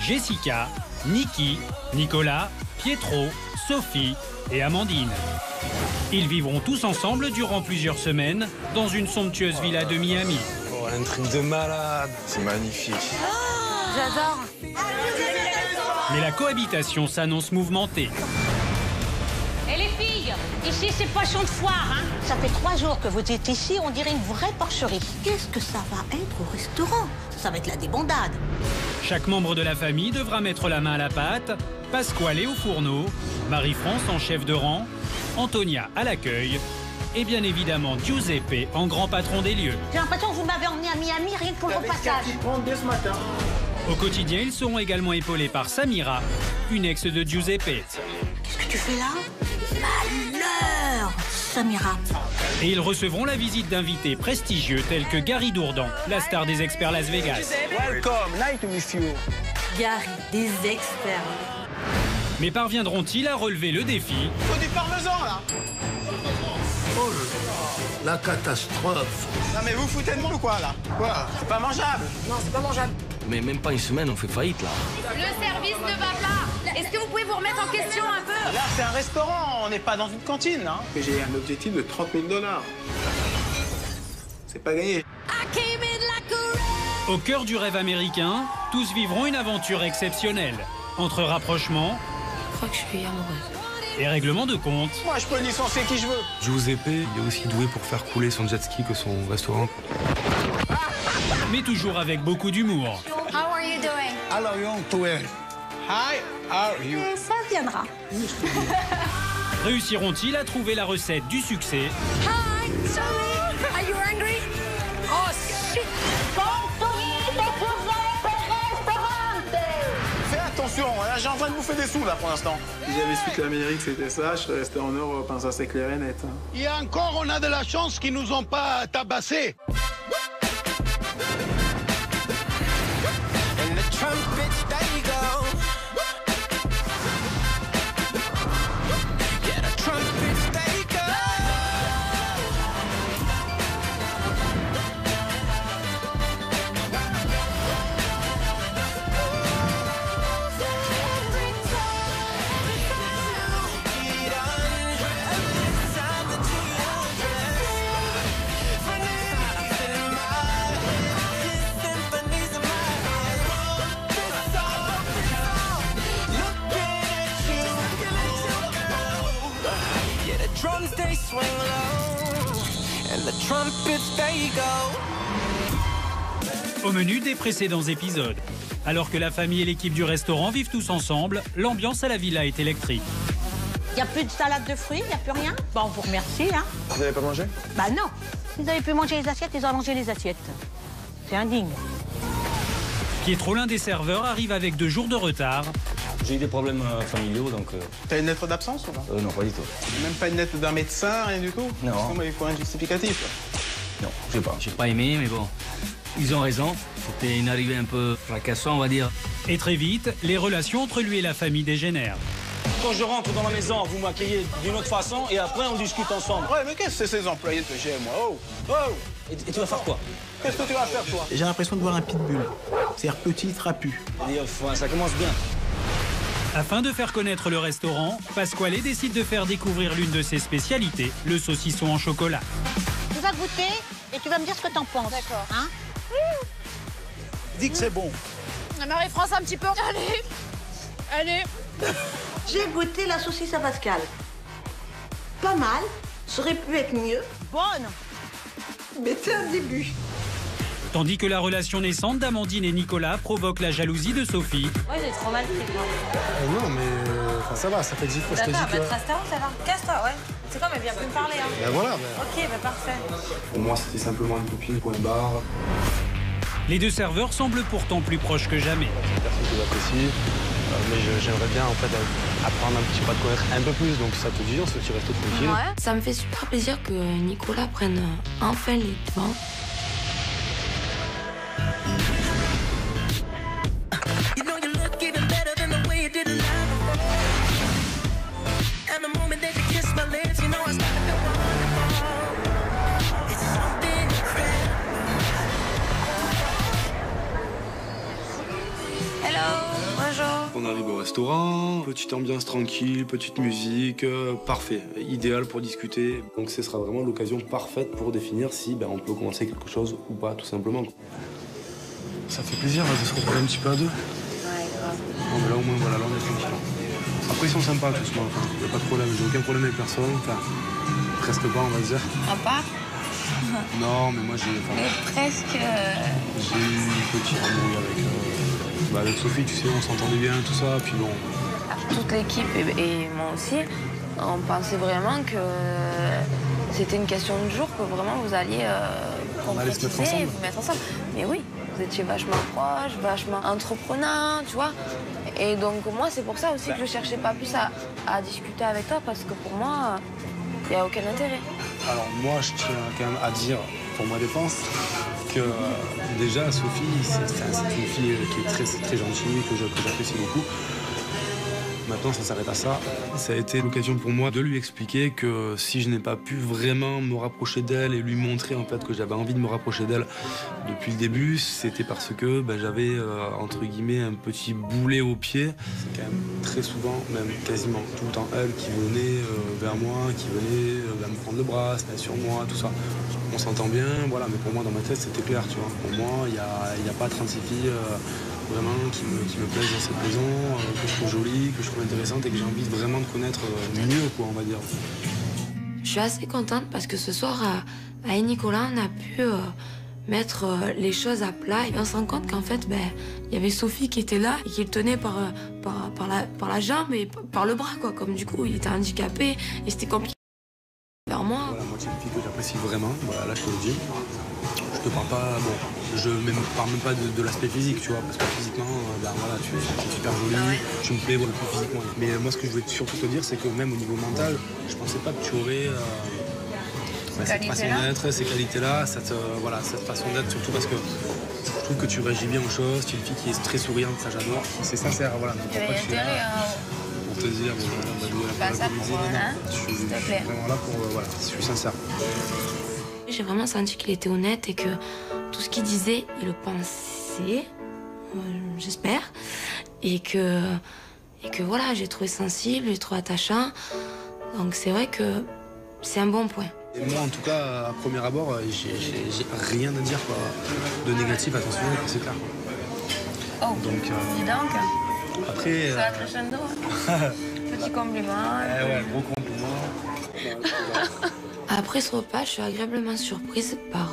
Jessica, Niki, Nicolas, Pietro, Sophie et Amandine. Ils vivront tous ensemble durant plusieurs semaines dans une somptueuse villa de Miami. Oh, un truc de malade. C'est magnifique. Oh, j'adore. Mais la cohabitation s'annonce mouvementée. Et les filles, ici c'est poisson de foire, hein. Ça fait 3 jours que vous êtes ici, on dirait une vraie porcherie. Qu'est-ce que ça va être au restaurant? Ça va être la débandade. Chaque membre de la famille devra mettre la main à la pâte. Pasquale au fourneau, Marie-France en chef de rang, Antonia à l'accueil et bien évidemment Giuseppe en grand patron des lieux. J'ai l'impression que vous m'avez emmené à Miami rien que pour le repassage. Au quotidien, ils seront également épaulés par Samira, une ex de Giuseppe. Qu'est-ce que tu fais là? Malheur, Samira. Et ils recevront la visite d'invités prestigieux tels que Gary Dourdan, la star des experts Las Vegas. Welcome, nice to meet you. Gary, des experts. Mais parviendront-ils à relever le défi? Faut du parmesan, là. Oh la catastrophe. Non, mais vous foutez de moi ou quoi, là? Quoi? C'est pas mangeable. Non, c'est pas mangeable. Mais même pas une semaine, on fait faillite, là. Le service ne va pas. Est-ce que vous pouvez vous remettre en question un peu? Là, c'est un restaurant, on n'est pas dans une cantine, hein. J'ai un objectif de 30 000 $. C'est pas gagné. Au cœur du rêve américain, tous vivront une aventure exceptionnelle. Entre rapprochement Je crois que je suis amoureuse. et règlement de compte. Moi, je peux licencier qui je veux. Giuseppe, il est aussi doué pour faire couler son jet ski que son restaurant. Mais toujours avec beaucoup d'humour. How are you doing? Alors, Hi, how are you? Ça viendra. Réussiront-ils à trouver la recette du succès? Hi, sorry. Are you hungry? Oh, shit. Fais attention, là, j'ai en train de bouffer des sous, là, pour l'instant. Si j'avais su que l'Amérique c'était ça, je serais resté en Europe, hein, ça c'est clair et net. Hein. Et encore, on a de la chance qu'ils nous ont pas tabassés. Au menu des précédents épisodes. Alors que la famille et l'équipe du restaurant vivent tous ensemble, l'ambiance à la villa est électrique. Il n'y a plus de salade de fruits, il n'y a plus rien. Bon, on vous remercie, hein. Vous n'avez pas mangé? Bah non. Ils avaient pu manger les assiettes, ils ont mangé les assiettes. C'est indigne. Pietro, l'un des serveurs, arrive avec 2 jours de retard. J'ai eu des problèmes familiaux, donc... T'as une lettre d'absence ou pas? non, pas du tout. Même pas une lettre d'un médecin, rien du tout? Non. Parce que moi, il faut un justificatif. Non, je sais pas. J'ai pas aimé, mais bon, ils ont raison. C'était une arrivée un peu fracassante, on va dire. Et très vite, les relations entre lui et la famille dégénèrent. Quand je rentre dans la maison, vous m'accueillez d'une autre façon et après on discute ensemble. Ouais, mais qu'est-ce que c'est ces employés que j'ai, moi? Oh! Oh! Et tu vas faire quoi? Qu'est-ce que tu vas faire, toi? J'ai l'impression de voir un pitbull. C'est-à-dire petit, trapu. Et, enfin, ça commence bien. Afin de faire connaître le restaurant, Pasquale décide de faire découvrir l'une de ses spécialités, le saucisson en chocolat. Tu vas goûter et tu vas me dire ce que t'en penses. D'accord. Hein? Dis que c'est bon. Marie-France, un petit peu. Allez. Allez. J'ai goûté la saucisse à Pascal. Pas mal. Ça aurait pu être mieux. Bonne. Mais c'est un début. Tandis que la relation naissante d'Amandine et Nicolas provoque la jalousie de Sophie. Ouais, j'ai trop mal pris, moi. Non, mais ça va, ça fait 10 fois que je te dis D'accord, que... bah, restaurant, ça va. Casse-toi, ouais. C'est quoi, mais viens plus me parler, hein. Ben voilà, Ok, bah parfait. Pour moi, c'était simplement une copine, point barre. Les 2 serveurs semblent pourtant plus proches que jamais. personne que j'apprécie, mais j'aimerais bien en fait apprendre un petit peu à te connaître un peu plus, donc ça te dit, on se fait resto tranquille. Ouais. Ça me fait super plaisir que Nicolas prenne enfin les devants. Hello. On arrive au restaurant, petite ambiance tranquille, petite musique, parfait, idéal pour discuter. Donc ce sera vraiment l'occasion parfaite pour définir si on peut commencer quelque chose ou pas, tout simplement. Ça fait plaisir de se retrouver un petit peu à deux. Ouais, grave. Bon, mais là au moins, voilà, là on est tranquille. Après ils sont sympas tous, moi, enfin, y a pas de problème, j'ai aucun problème avec personne, enfin, presque pas on va dire. À part Non, mais moi j'ai... Mais presque... J'ai eu une petite embrouille avec Sophie, tu sais, on s'entendait bien, tout ça, puis bon... Toute l'équipe et moi aussi, on pensait vraiment que c'était une question de jour, que vraiment vous alliez allait se mettre ensemble. vous mettre ensemble. Mais oui, vous étiez vachement proches, vachement entreprenants, tu vois. Et donc moi, c'est pour ça aussi que je cherchais pas plus à discuter avec toi, parce que pour moi, il n'y a aucun intérêt. Alors moi, je tiens quand même à dire, pour ma défense, que déjà, Sophie, c'est une fille qui est très, très gentille, que j'apprécie beaucoup. Maintenant, ça s'arrête à ça. Ça a été l'occasion pour moi de lui expliquer que si je n'ai pas pu vraiment me rapprocher d'elle et lui montrer en fait que j'avais envie de me rapprocher d'elle depuis le début, c'était parce que j'avais entre guillemets un petit boulet au pied. C'est quand même très souvent, même quasiment tout le temps elle qui venait vers moi, qui venait me prendre le bras, se mettre sur moi, tout ça. On s'entend bien, voilà, mais pour moi dans ma tête c'était clair, tu vois. Pour moi, il n'y a pas 36 filles vraiment qui me plaisent dans cette maison, que je trouve jolie, que je trouve intéressante et que j'ai envie vraiment de connaître mieux, quoi, on va dire. Je suis assez contente parce que ce soir, à Nicolas, on a pu mettre les choses à plat et on se rend compte qu'en fait, il y avait Sophie qui était là et qui le tenait par la jambe et par le bras, quoi. Comme du coup, il était handicapé et c'était compliqué vers moi. Voilà, moi, c'est une fille que j'apprécie vraiment, voilà, là je te le dis. Je te parle pas, je parle même pas de l'aspect physique, tu vois, parce que physiquement, voilà, tu es super jolie, tu me plais plus physiquement. Mais moi, ce que je voulais surtout te dire, c'est que même au niveau mental, je pensais pas que tu aurais cette façon d'être, ces qualités-là, cette façon d'être, surtout parce que je trouve que tu réagis bien aux choses, tu es une fille qui est très souriante, ça j'adore. C'est sincère, voilà. Donc, pourquoi tu es là pour te dire, je suis vraiment là pour, voilà, je suis sincère. J'ai vraiment senti qu'il était honnête et que tout ce qu'il disait, il le pensait, j'espère. Et que voilà, j'ai trouvé sensible, j'ai trouvé attachant. Donc c'est vrai que c'est un bon point. Et moi, en tout cas, à premier abord, j'ai rien à dire quoi, de négatif, attention, c'est clair. Oh, donc, dis donc. Après... Ça va crescendo. Petit compliment. Ouais, gros compliment. Après ce repas, je suis agréablement surprise par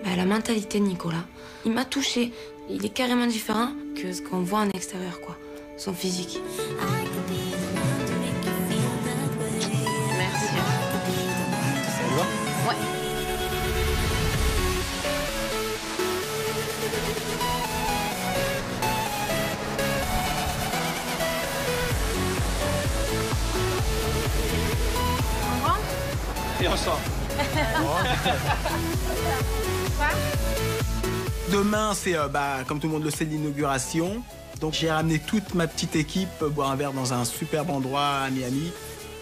la mentalité de Nicolas. Il m'a touchée. Il est carrément différent que ce qu'on voit en extérieur, quoi. Son physique. Merci. Ça va ? Ouais. Et on sort. Demain, c'est, comme tout le monde le sait, l'inauguration. Donc j'ai ramené toute ma petite équipe boire un verre dans un superbe endroit à Miami.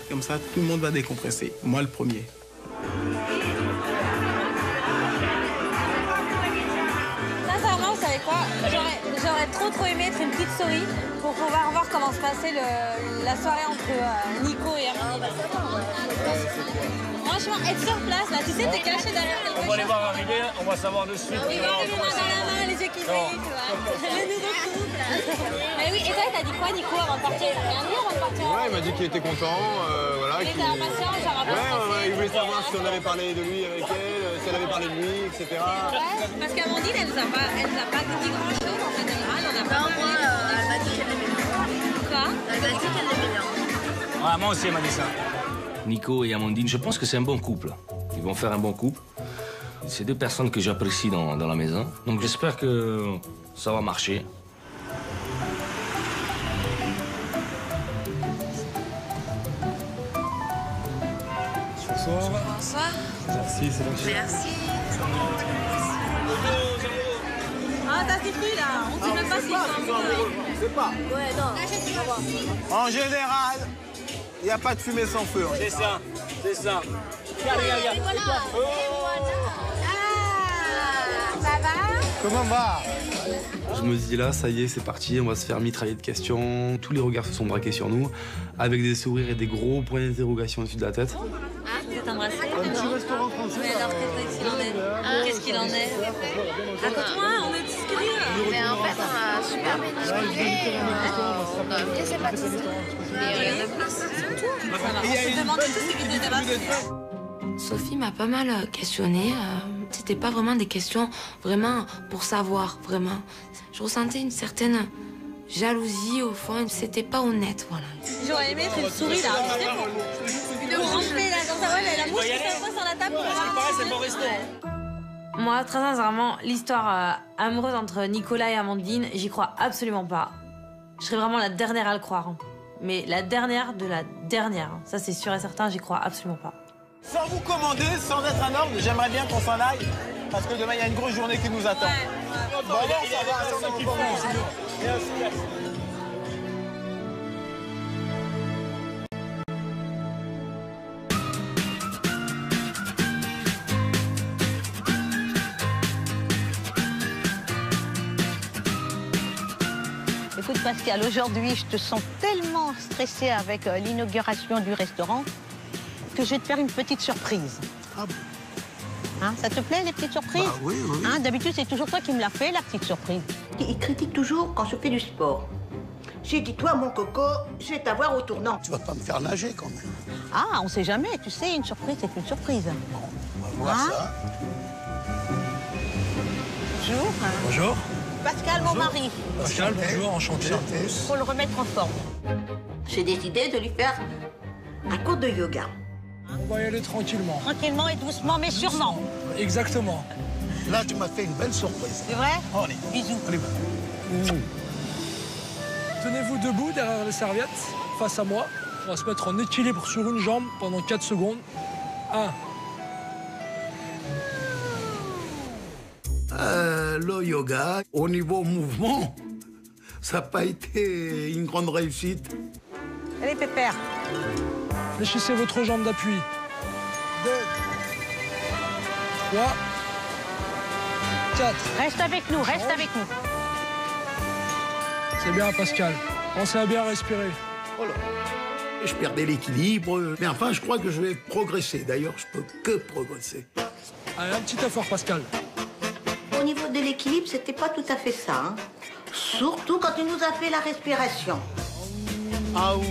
Comme ça, tout le monde va décompresser. Moi, le premier. Sincèrement, vous savez quoi? J'aurais trop aimé être une petite souris pour pouvoir voir comment se passait la soirée entre Nico et Amandine. Franchement, être sur place, là, tu sais, t'es caché derrière quelque chose. On va les voir arriver, on va savoir de suite. Oui, les mains dans la main, les yeux qui brillent, tu vois. Le nouveau couple. Mais oui, et toi, t'as dit quoi, Nico, avant de partir? Rien dit avant de partir? Ouais, il m'a dit qu'il était content, voilà. Il était impatient, genre un peu stressé. Ouais, il voulait savoir si on avait parlé de lui avec elle, si elle avait parlé de lui, etc. Ouais, parce qu'Amandine, elle nous a pas dit grand-chose, en général, on a pas parlé. Elle m'a dit qu'elle l'aimait bien. Quoi? Elle m'a dit qu'elle l'aimait bien. Ah, moi aussi, elle m'a dit ça. Nico et Amandine, je pense que c'est un bon couple. Ils vont faire un bon couple. C'est deux personnes que j'apprécie dans la maison. Donc j'espère que ça va marcher. Bonsoir. Bonsoir. Merci, c'est gentil. Merci. Ah, ça suffit, là. On sait même pas s'ils sont amoureux. C'est pas. Ouais, non. En général, il n'y a pas de fumée sans feu. C'est ça, c'est ça. Regarde. Et voilà. Ah, ça va? Comment va? Je me dis là, ça y est, c'est parti, on va se faire mitrailler de questions. Tous les regards se sont braqués sur nous, avec des sourires et des gros points d'interrogation au-dessus de la tête. Ah, vous êtes embrassés? Un petit restaurant français. Mais alors, qu'est-ce qu'il en est? Qu'est-ce qu'il en est? Raconte-moi, on est discret. Mais en fait, on a super bien discuté. On a bien sympathisé. Et rien de plus. C'est tout. Ça va. On se demande tout ce qui était passé. Sophie m'a pas mal questionnée. C'était pas vraiment des questions vraiment pour savoir, vraiment. Je ressentais une certaine jalousie au fond. C'était pas honnête, voilà. J'aurais aimé être une souris là, tu sais, pour rentrer là, comme ça, ouais, la mouche qui s'assoit sur la table. C'est le bon resto. Moi, très sincèrement, l'histoire amoureuse entre Nicolas et Amandine, j'y crois absolument pas. Je serais vraiment la dernière à le croire. Hein. Mais la dernière de la dernière. Hein. Ça, c'est sûr et certain, j'y crois absolument pas. Sans vous commander, sans être un ordre, j'aimerais bien qu'on s'en aille. Parce que demain, il y a une grosse journée qui nous attend. Bon, ça va, ça va. Merci. Écoute Pascal, aujourd'hui je te sens tellement stressée avec l'inauguration du restaurant que je vais te faire une petite surprise. Ah bon? Hein, ça te plaît les petites surprises? Bah oui, oui. Hein, d'habitude c'est toujours toi qui me l'as fait la petite surprise. Il critique toujours quand je fais du sport. J'ai dit toi mon coco, je vais t'avoir au tournant. Tu vas pas me faire nager quand même. Ah, on sait jamais, tu sais, une surprise c'est une surprise. Bon, on va voir Hein? ça. Bonjour. Bonjour. Pascal, mon mari. Pascal, bonjour, enchanté. Pour le remettre en forme. J'ai décidé de lui faire un cours de yoga. On va y aller tranquillement. Tranquillement et doucement, mais sûrement. Exactement. Là, tu m'as fait une belle surprise. C'est vrai? Allez. Bisous. Allez, Tenez-vous debout derrière les serviettes, face à moi. On va se mettre en équilibre sur une jambe pendant 4 secondes. 1. Le yoga, au niveau mouvement, ça n'a pas été une grande réussite. Allez, Pépère. Fléchissez votre jambe d'appui. 2. 3. 4. Reste avec nous, reste avec nous. C'est bien, Pascal. Pensez à bien respirer. Voilà. Je perdais l'équilibre, mais enfin, je crois que je vais progresser. D'ailleurs, je peux que progresser. Allez, un petit effort, Pascal. Au niveau de l'équilibre, c'était pas tout à fait ça. Hein. Surtout quand tu nous as fait la respiration. On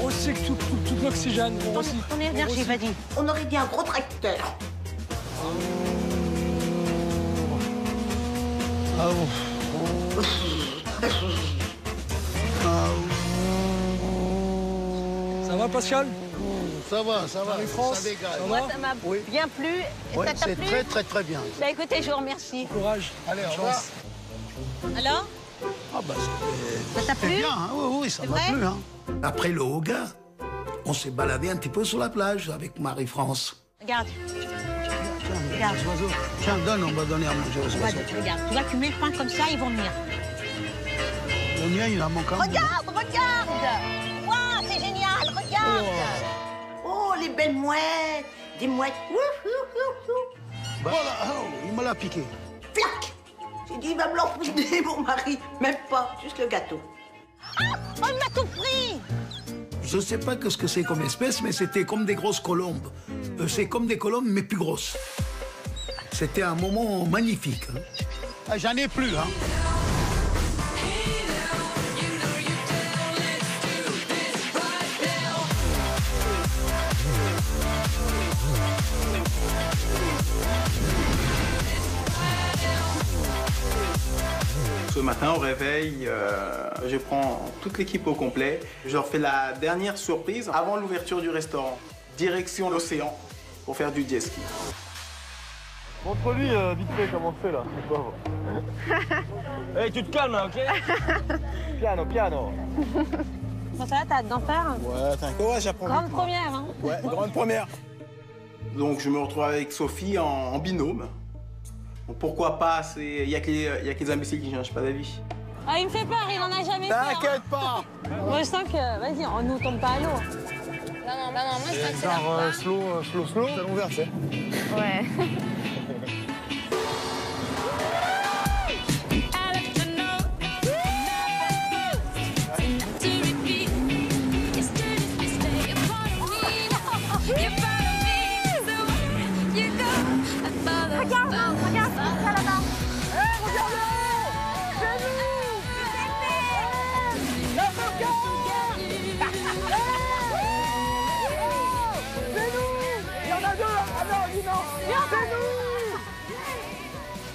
recycle tout l'oxygène. Ton énergie, vas-y. On aurait dit un gros tracteur. Ça va, Pascal? Ça va, Marie-France, ça dégage. ça Moi, va? ça m'a bien plu. Et Ouais, ça t'a c'est plu? très, très, très bien. Bah écoutez, je vous remercie. Courage. Allez, au Chance. revoir. Alors? Ah bah, Ça t'a plu? bien, hein. Oui, ça C'est m'a vrai? plu. Hein. Après le yoga, on s'est baladé un petit peu sur la plage avec Marie-France. Regarde. Tiens, les oiseaux. Tiens, donne, on va donner à manger aux oiseaux. Regarde, tu vois, tu mets le pain comme ça, ils vont venir. Le mien, il en manque un. Regarde, regarde! Waouh, c'est génial, regarde! Oh, les belles mouettes! Des mouettes. Ouf, ouf, ouf, ouf. Voilà, oh, il me l'a piqué. Flac! J'ai dit, il va me l'empoisonner, mon mari. Même pas, juste le gâteau. Ah! Oh, il m'a tout pris! Je sais pas ce que c'est comme espèce, mais c'était comme des grosses colombes. C'est comme des colombes, mais plus grosses. C'était un moment magnifique. Hein. Ah, j'en ai plus, hein. Ce matin, au réveil, je prends toute l'équipe au complet. Je leur fais la dernière surprise avant l'ouverture du restaurant. Direction l'océan pour faire du jet ski. Montre-lui vite fait comment c'est là, c'est pauvre. Hey, tu te calmes là, ok? Piano, piano. Bon, ça va, t'as hâte d'en faire? Ouais, t'inquiète, ouais, j'apprends. Grande première, hein? Ouais, grande première. Donc je me retrouve avec Sophie en binôme. Bon, pourquoi pas, il y a que les imbéciles qui ne changent pas d'avis. Ah, il me fait peur, il en a jamais fait. T'inquiète pas. Moi, je sens que, vas-y, on nous tombe pas à l'eau. Non, moi je t'accélère pas. Slow. C'est ouvert, c'est. Ouais.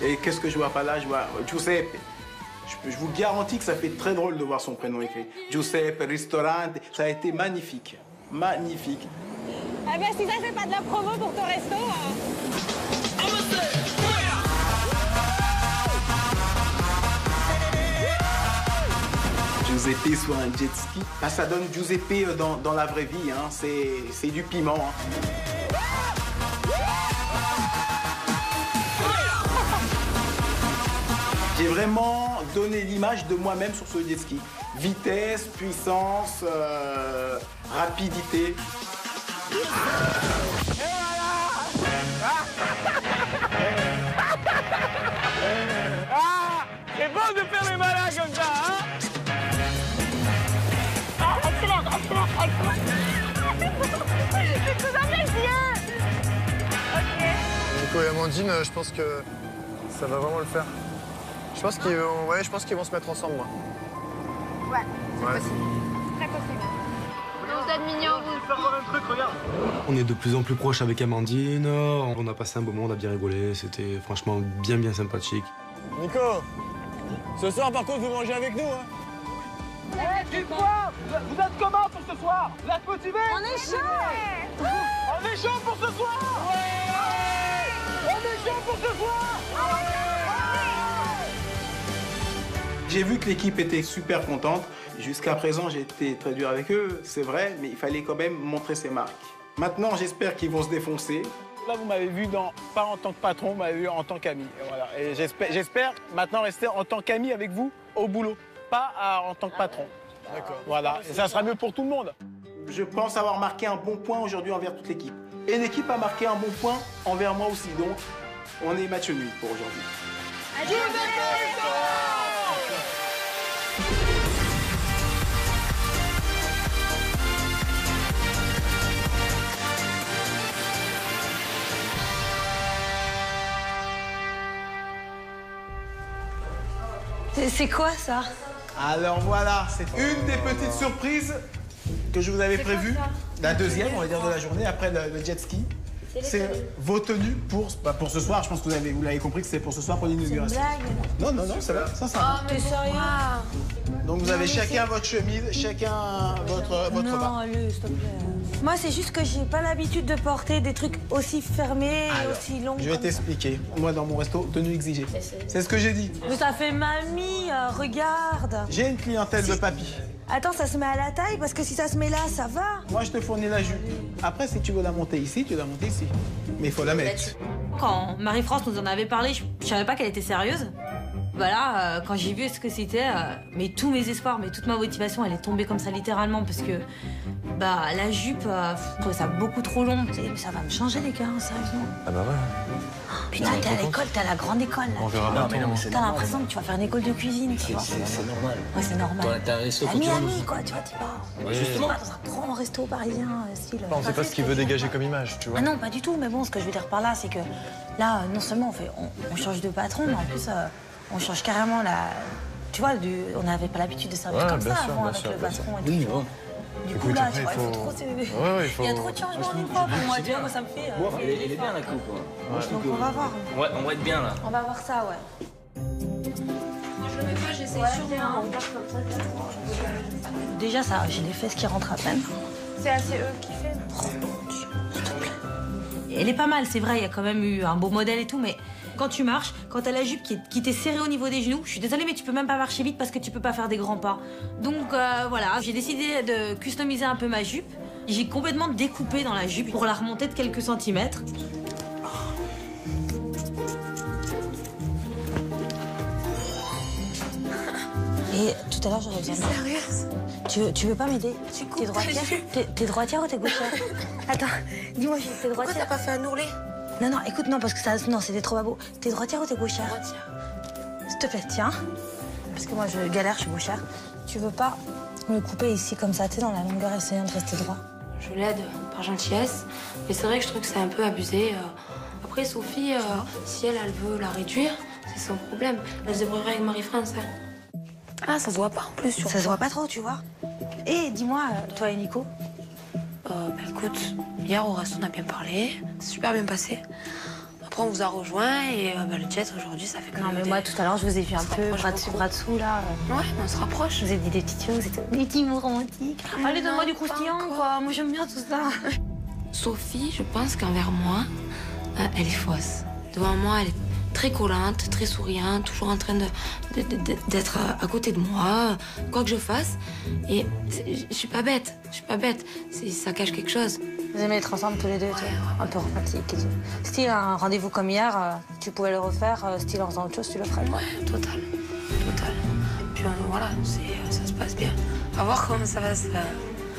Et qu'est-ce que je vois pas là? Je vois Giuseppe. Je vous garantis que ça fait très drôle de voir son prénom écrit. Giuseppe, Ristorante, ça a été magnifique. Magnifique. Ah ben si ça c'est pas de la promo pour ton resto. Giuseppe sur un jet ski. Là, ça donne Giuseppe dans la vraie vie. Hein. C'est du piment. Hein. J'ai vraiment donné l'image de moi-même sur ce jet ski. Vitesse, puissance, rapidité. Ah, c'est bon de faire les malins comme ça, hein? Ah, excellent, excellent, excellent. C'est tout un plaisir. Ok. Nico et Amandine, je pense que ça va vraiment le faire. Je pense qu'ils vont se mettre ensemble, moi. Ouais, c'est possible. Très possible. Vous êtes mignons, vous. Faire voir un truc, regarde. On est de plus en plus proches avec Amandine. On a passé un beau moment, on a bien rigolé. C'était franchement bien sympathique. Nico, ce soir, par contre, vous mangez avec nous, hein? Dites-moi, vous êtes comment pour ce soir? Vous êtes motivés? On est chaud. On est chaud pour ce soir? Ouais. On est chaud pour ce soir? J'ai vu que l'équipe était super contente. Jusqu'à présent, j'ai été très dur avec eux, c'est vrai, mais il fallait quand même montrer ses marques. Maintenant, j'espère qu'ils vont se défoncer. Là, vous m'avez vu pas en tant que patron, vous m'avez vu en tant qu'ami. Voilà. Et j'espère maintenant rester en tant qu'ami avec vous au boulot, pas en tant que patron. D'accord. Voilà, et ça sera mieux pour tout le monde. Je pense avoir marqué un bon point aujourd'hui envers toute l'équipe. Et l'équipe a marqué un bon point envers moi aussi. Donc, on est match nul pour aujourd'hui. Adieu, C'est quoi ça? Alors voilà, c'est une des petites surprises que je vous avais prévues. La deuxième, on va dire, de la journée, après le jet ski. C'est vos tenues pour ce soir. Je pense que vous l'avez compris que c'est pour ce soir pour l'inauguration. Non, ça va. Ça va. T'es sérieux? Donc vous avez chacun votre chemise, chacun votre bas. Non, allez, s'il te plaît. Moi, c'est juste que j'ai pas l'habitude de porter des trucs aussi fermés et aussi longs. Je vais t'expliquer. Moi, dans mon resto, tenue exigée. C'est ce que j'ai dit. Mais ça fait mamie, regarde. J'ai une clientèle de papy. Attends, ça se met à la taille parce que si ça se met là, ça va. Moi, je te fournis la jupe. Après, si tu veux la monter ici, tu la montes ici. Mais il faut la mettre. Quand Marie-France nous en avait parlé, je savais pas qu'elle était sérieuse. Voilà, quand j'ai vu ce que c'était, mais tous mes espoirs, mais toute ma motivation, elle est tombée comme ça littéralement parce que la jupe, je trouvais ça beaucoup trop long. Ça va me changer les gars, sérieusement. Ah bah ouais. Putain, t'es à l'école, t'es à la grande école. Là. On verra bien. T'as l'impression que tu vas faire une école de cuisine, tu vois. C'est normal. Ouais, c'est normal. Toi, t'as un resto à Miami, quoi, tu vois, t'y vas. Ouais, justement. Dans un grand resto parisien, style. On sait pas ce qu'il veut dégager comme image, tu vois. Ah non, pas du tout, mais bon, ce que je veux dire par là, c'est que là, non seulement on change de patron, mais en plus, on change carrément la. Tu vois, on n'avait pas l'habitude de servir comme ça avant avec le patron et tout. Oui, bon. Du coup, là, tu vois, il faut trop. Il y a trop de changements en une fois pour moi, tu vois, moi ça me fait. Elle est bien la coupe. Donc on va voir. Ouais, on va être bien là. On va voir ça, ouais. Je le mets pas, j'essaie sûrement. Déjà, ça, j'ai des fesses qui rentrent à peine. C'est assez eux qui fait. Elle est pas mal, c'est vrai, il y a quand même eu un beau modèle et tout, mais quand tu marches, quand t'as la jupe qui t'est serrée au niveau des genoux, je suis désolée, mais tu peux même pas marcher vite parce que tu peux pas faire des grands pas. Donc voilà, j'ai décidé de customiser un peu ma jupe. J'ai complètement découpé dans la jupe pour la remonter de quelques centimètres. Et tout à l'heure, j'aurais besoin de... Sérieuse? Tu veux pas m'aider? T'es droitière? T'es droitière ou t'es gauchère? Attends, dis-moi, t'es droitière? Pourquoi t'as pas fait un ourlet? Non, écoute, non, parce que ça... Non, c'était trop beau. T'es droitière ou t'es gauchère? Droitière. S'il te plaît, tiens. Parce que moi, je galère, je suis gauchère. Tu veux pas me couper ici comme ça, t'es dans la longueur, essayant de rester droit? Je l'aide par gentillesse, mais c'est vrai que je trouve que c'est un peu abusé. Après, Sophie, si elle veut la réduire, c'est son problème. Elle se débrouillera avec Marie-France. Ah, ça se voit pas en plus. Ça se voit pas trop, tu vois. Et dis-moi, toi et Nico? Écoute, hier au resto on a bien parlé, c'est super bien passé. Après on vous a rejoint et le jet aujourd'hui ça fait que... Non mais moi tout à l'heure je vous ai vu un peu bras dessous là. Ouais, on se rapproche. Je vous ai dit des petites choses, des petits mots romantiques. Allez, donne-moi du croustillant quoi, moi j'aime bien tout ça. Sophie, je pense qu'envers moi, elle est fausse. Devant moi, elle est très collante, très souriante, toujours en train d'être à côté de moi, quoi que je fasse. Et je suis pas bête, ça cache quelque chose. Vous aimez être ensemble tous les deux, tu vois, un peu romantique et tout. Style un rendez-vous comme hier, tu pouvais le refaire, style en faisant autre chose, tu le ferais. Ouais, total. Puis voilà, ça se passe bien. On va voir comment ça va se...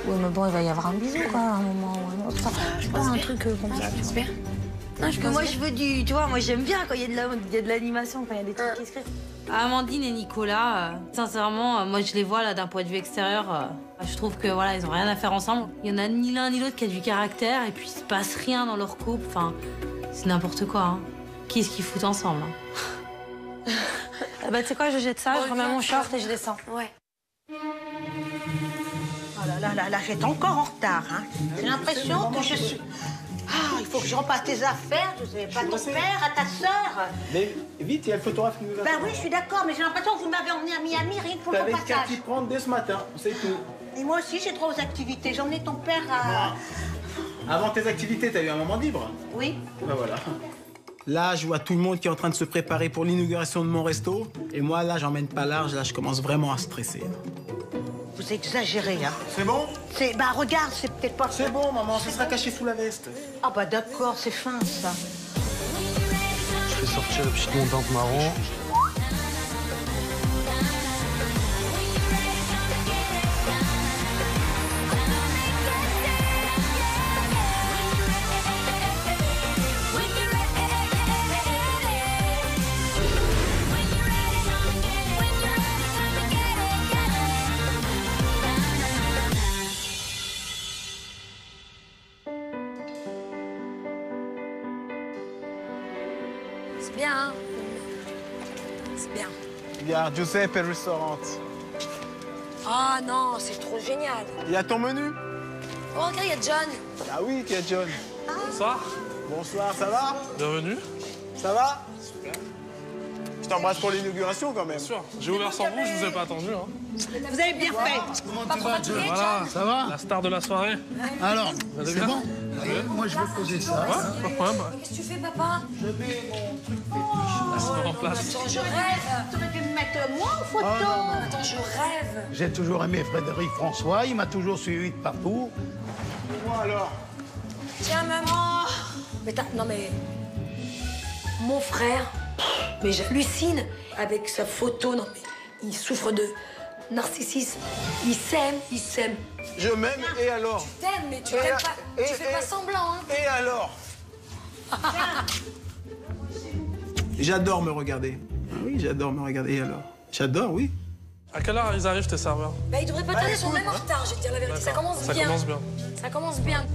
Oui, mais bon, il va y avoir un bisou, quoi, à un moment ou un autre. Enfin, je pense un truc comme ça. Je pense bien. Parce que moi, je veux du... Tu vois, moi, j'aime bien quand il y a de l'animation, quand il y a des trucs qui se créent. Amandine et Nicolas, sincèrement, moi, je les vois, là, d'un point de vue extérieur. Je trouve que, voilà, ils ont rien à faire ensemble. Il y en a ni l'un ni l'autre qui a du caractère, et puis il se passe rien dans leur couple. Enfin, c'est n'importe quoi, hein. Qui est-ce qu'ils foutent ensemble, hein. Bah, tu sais quoi, je jette ça, je remets mon short et je descends. Ouais. Oh là, j'étais encore en retard, hein. J'ai l'impression que je suis... Ah, il faut que je repasse tes affaires, je savais pas ton père, à ta sœur. Mais vite, il y a le photographe qui nous attend. Ben oui, je suis d'accord, mais j'ai l'impression que vous m'avez emmené à Miami rien que pour le T'avais passage. qu'à t'y prendre dès ce matin, c'est tout. Et moi aussi, j'ai droit aux activités. J'ai emmené ton père à... Avant tes activités, t'as eu un moment libre? Oui. Ben voilà. Là, je vois tout le monde qui est en train de se préparer pour l'inauguration de mon resto. Et moi, là, j'emmène pas large. Là, je commence vraiment à stresser. Vous exagérez, hein. C'est bon? Bah regarde, c'est peut-être pas... C'est bon, maman, ça sera caché sous la veste. Ah bah d'accord, c'est fin, ça. Je fais sortir la petite montante marron. C'est bien, hein? C'est bien. Il y a Giuseppe Restaurant. Ah non, c'est trop génial. Il y a ton menu? Oh, regarde, il y a John. Ah oui, il y a John. Bonsoir. Bonsoir, ça va? Bienvenue. Ça va? Super. Je t'embrasse pour l'inauguration quand même. Bien sûr. J'ai ouvert sans vous, je vous ai pas attendu. Hein. Vous avez bien fait. Comment tu vas, John? Voilà, Ça va? la star de la soirée. Alors, Vous allez c'est bien? bon? Moi, je vais poser ça. Ouais, pas de problème. Qu'est-ce que tu fais, papa? Je mets mon truc C'est en place. Attends, je rêve. Tu aurais dû me mettre moi en photo. Attends, je rêve. J'ai toujours aimé Frédéric François, il m'a toujours suivi de partout. Et moi alors? Tiens, maman. Mais non, mais... Mon frère, mais j'hallucine avec sa photo. Non, mais il souffre de narcissisme. Il s'aime. Je m'aime et alors? Tu t'aimes, mais tu t'aimes pas. Tu fais pas semblant, hein. Et alors? J'adore me regarder. Ah oui, j'adore me regarder. Et alors? J'adore, oui. À quelle heure ils arrivent, tes serveurs? Bah, ils devraient pas tarder, ils sont même en retard, je vais te dire la vérité. Ça commence bien. Ça commence bien. Ça commence bien.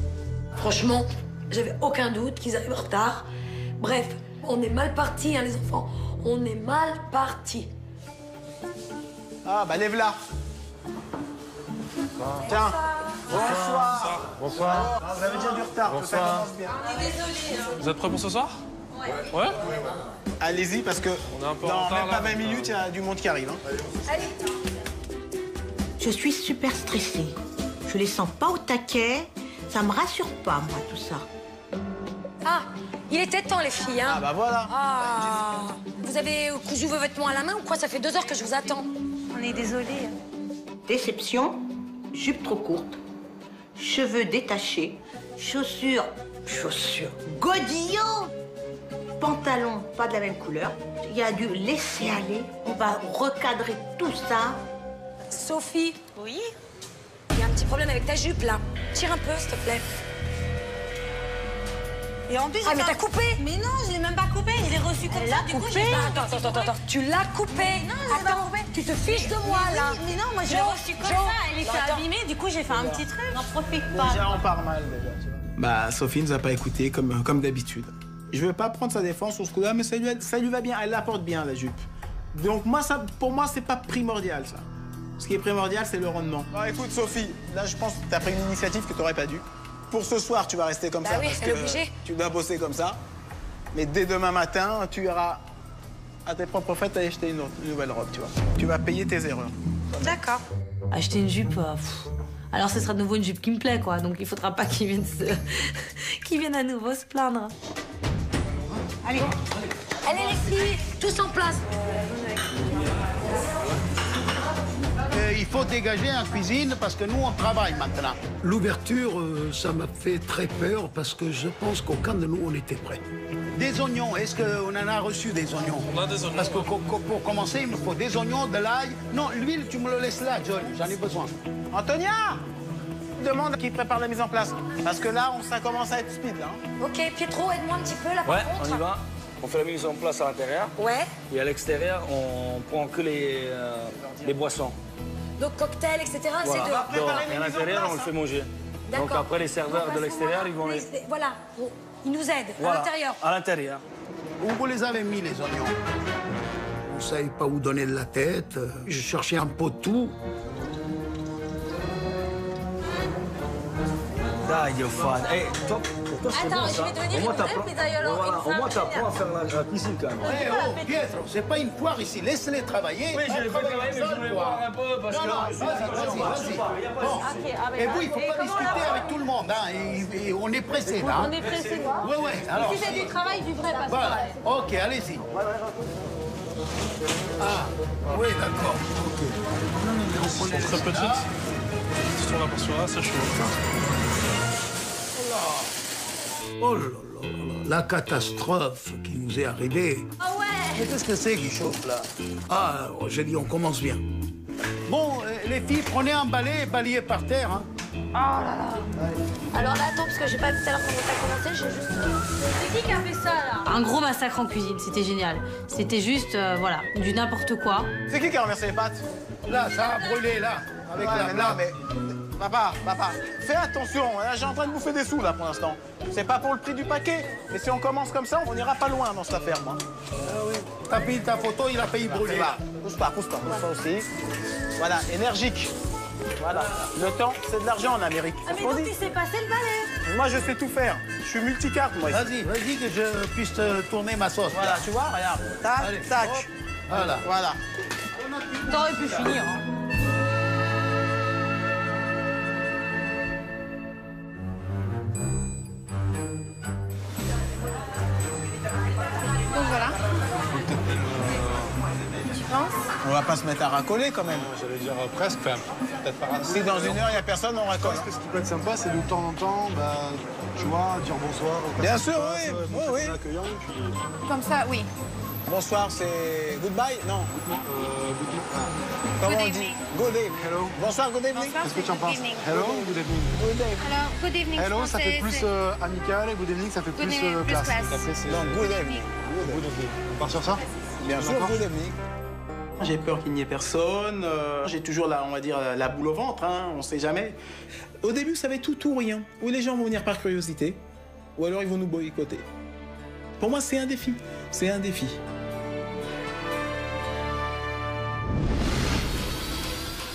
Franchement, j'avais aucun doute qu'ils arrivent en retard. Bref, on est mal partis, hein, les enfants. On est mal partis. Ah, bah lève-la. Tiens. Bonsoir. Bonsoir. Ah, vous avez déjà du retard, que ça commence bien. Vous êtes prêts pour ce soir? Ouais. Allez-y, parce que On est un peu en dans retard, même pas là, 20 minutes, il y a du monde qui arrive. Hein. Allez. Je suis super stressée. Je les sens pas au taquet. Ça me rassure pas, moi, tout ça. Ah, il était temps, les filles, hein. Ah, bah voilà. Ah, vous avez cousu vos vêtements à la main ou quoi? Ça fait 2 heures que je vous attends. On est désolés. Déception, jupe trop courte, cheveux détachés, chaussures godillot, pantalon pas de la même couleur. Il y a du laisser aller. On va recadrer tout ça. Sophie, Oui? il y a un petit problème avec ta jupe, là. Tire un peu, s'il te plaît. Et en plus, Ah, mais t'as coupé. Mais non, je l'ai même pas coupé, il est reçu comme ça. Du coup, j'ai pas... Attends. Tu l'as coupé. Non, je l'ai pas coupé. Tu te fiches de moi, là. Mais non, moi, je l'ai reçu comme ça. Elle était abîmée, du coup, j'ai fait un petit truc. N'en profite pas. Déjà, on part mal, déjà, tu vois. Bah, Sophie nous a pas écouté comme d'habitude. Je veux pas prendre sa défense sur ce coup-là, mais ça lui va bien. Elle la porte bien, la jupe. Donc moi, pour moi, c'est pas primordial, ça. Ce qui est primordial, c'est le rendement. Alors, écoute, Sophie, là, je pense que tu as pris une initiative que tu n'aurais pas dû. Pour ce soir, tu vas rester comme ça oui, parce elle est que obligée. tu dois bosser comme ça. Mais dès demain matin, tu iras à tes propres frais t'acheter une nouvelle robe, tu vois. Tu vas payer tes erreurs. D'accord. Acheter une jupe, alors ce sera de nouveau une jupe qui me plaît, quoi. Donc il faudra pas qu'ils viennent, qu'ils viennent à nouveau se plaindre. Allez. Allez les filles, tous en place. Il faut dégager en cuisine parce que nous, on travaille maintenant. L'ouverture, ça m'a fait très peur parce que je pense qu'aucun de nous, on était prêts. Des oignons, est-ce qu'on en a reçu des oignons? On a des oignons. Parce que pour commencer, il me faut des oignons, de l'ail. Non, l'huile, tu me le laisses là, John, j'en ai besoin. Antonia! Demande qui prépare la mise en place. Parce que là, ça commence à être speed, là. Ok, Pietro, aide-moi un petit peu là, Ouais, par contre. on y va. On fait la mise en place à l'intérieur. Ouais. Et à l'extérieur, on prend que les boissons. Donc cocktail, etc. Voilà. C'est de... Et à l'intérieur, on le fait manger. Donc D'accord. après, les serveurs Donc, à de ce l'extérieur, ils vont moment-là, les... Voilà, ils nous aident Voilà, à l'intérieur. à l'intérieur. Où vous les avez mis, les oignons? Vous ne savez pas où donner de la tête. Je cherchais un peu de tout. Dai, fan. Hey, toi, pour toi, c'est Attends, bon, je ça. vais devenir Au moins, une vraie t'apprends- pizzaïolo, voilà, une au moins, femme t'apprends à faire la cuisine, quand même. Oh, Pietro, c'est pas une foire ici. Laisse-les travailler. Oui, je les fais travailler, mais je voulais voir un peu, parce que... Non, vas-y. Bon. Et vous, il ne faut pas discuter avec tout le monde. Hein. Et on est pressé, là. On est pressé. Oui, oui. Alors, Si c'est du travail, du vrai, Pascal. voilà. OK, allez-y. Ah, oui, d'accord. OK. Elles sont très petites. Si on la portion là, c'est chaud. Oh là là là là, la catastrophe qui nous est arrivée. Ah ouais. Mais qu'est-ce que c'est qui chauffe là? Ah, j'ai dit, on commence bien. Bon, les filles, prenez un balai et balayez par terre. Hein. Oh là là. Alors là, attends, parce que j'ai pas vu tout à l'heure comment t'as commencé, j'ai juste... C'est qui a fait ça, là? Un gros massacre en cuisine, c'était génial. C'était juste, voilà, du n'importe quoi. C'est qui a renversé les pâtes? Là, ça a brûlé, là, avec Ouais, la mais blague. non, mais... Papa, fais attention. Là, j'ai en train de bouffer des sous, là, pour l'instant. C'est pas pour le prix du paquet. Mais si on commence comme ça, on n'ira pas loin dans cette affaire, moi. T'as pris ta photo, il a failli brûler. Là. Pousse pas aussi. Voilà, énergique. Voilà. Le temps, c'est de l'argent en Amérique. Ah, mais On donc dit. tu sais passer le balai. Moi, je sais tout faire. Je suis multicarte, moi. Ici. Vas-y que je puisse te tourner ma sauce. Voilà, là. tu vois, regarde. Tac, Allez, tac. hop. Voilà. Voilà. T'aurais pu finir. Hein. Donc voilà. Tu penses? On va pas se mettre à racoler, quand même. J'allais dire presque, enfin, peut-être pas Si dans une heure, il n'y a personne, on racole. Ce qui peut être sympa, c'est de temps en temps, bah, tu vois, dire bonsoir. aux Bien personnes sûr, qui passent, oui, montrer oui, qu'on est oui. accueillant, puis, Comme ça, oui. Bonsoir, c'est goodbye? Non. Comment on dit? evening. Good evening. Hello. Bonsoir, good evening. Bonsoir, Qu'est-ce que tu en good penses? evening. Hello, good evening. Good evening. Alors, good evening Hello, ça français, fait plus c'est- amical, et good evening, ça fait Good plus evening, plus classe. classe. Après, c'est Non, good evening. good evening. On part sur ça? Bien sûr, D'accord. good evening. J'ai peur qu'il n'y ait personne. J'ai toujours, on va dire, la boule au ventre, hein, on ne sait jamais. Au début, ça va être tout ou rien. Ou les gens vont venir par curiosité, ou alors ils vont nous boycotter. Pour moi, c'est un défi. C'est un défi.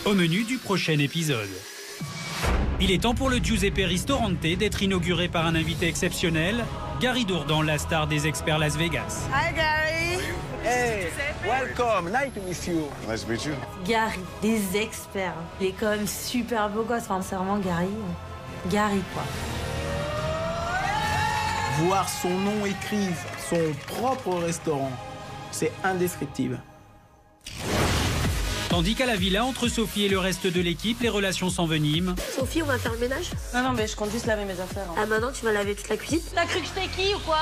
Au menu du prochain épisode. Il est temps pour le Giuseppe Ristorante d'être inauguré par un invité exceptionnel, Gary Dourdan, la star des experts Las Vegas. Hi, Gary. Hey, welcome, nice to meet you. Nice to meet you. Gary, des experts. Il est quand même super beau gosse, enfin, c'est vraiment Gary. Gary, quoi. Voir son nom écrit, son propre restaurant, c'est indescriptible. Tandis qu'à la villa, entre Sophie et le reste de l'équipe, les relations s'enveniment. Sophie, on va faire le ménage? Non, mais je compte juste laver mes affaires. Ah, maintenant, tu vas laver toute la cuisine? T'as cru que j'étais qui ou quoi?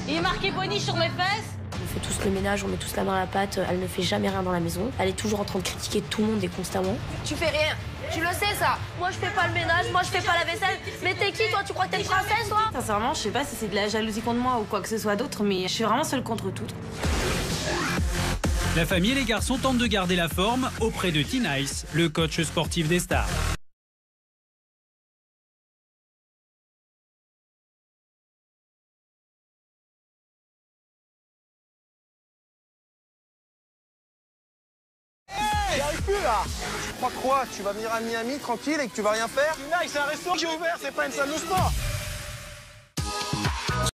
Il est marqué Bonnie sur mes fesses? On fait tous le ménage, on met tous la main à la pâte. Elle ne fait jamais rien dans la maison. Elle est toujours en train de critiquer tout le monde et constamment. Tu fais rien. Tu le sais, ça. Moi, je fais pas le ménage, moi, je fais pas la vaisselle. Mais t'es qui, toi? Tu crois que t'es une princesse, toi? Sincèrement, je sais pas si c'est de la jalousie contre moi ou quoi que ce soit d'autre, mais je suis vraiment seule contre toutes. La famille et les garçons tentent de garder la forme auprès de T-Nice, le coach sportif des stars. j'arrive plus là. Tu crois quoi? Tu vas venir à Miami tranquille et que tu vas rien faire? Là, c'est un restaurant qui est ouvert, c'est pas une salle de sport.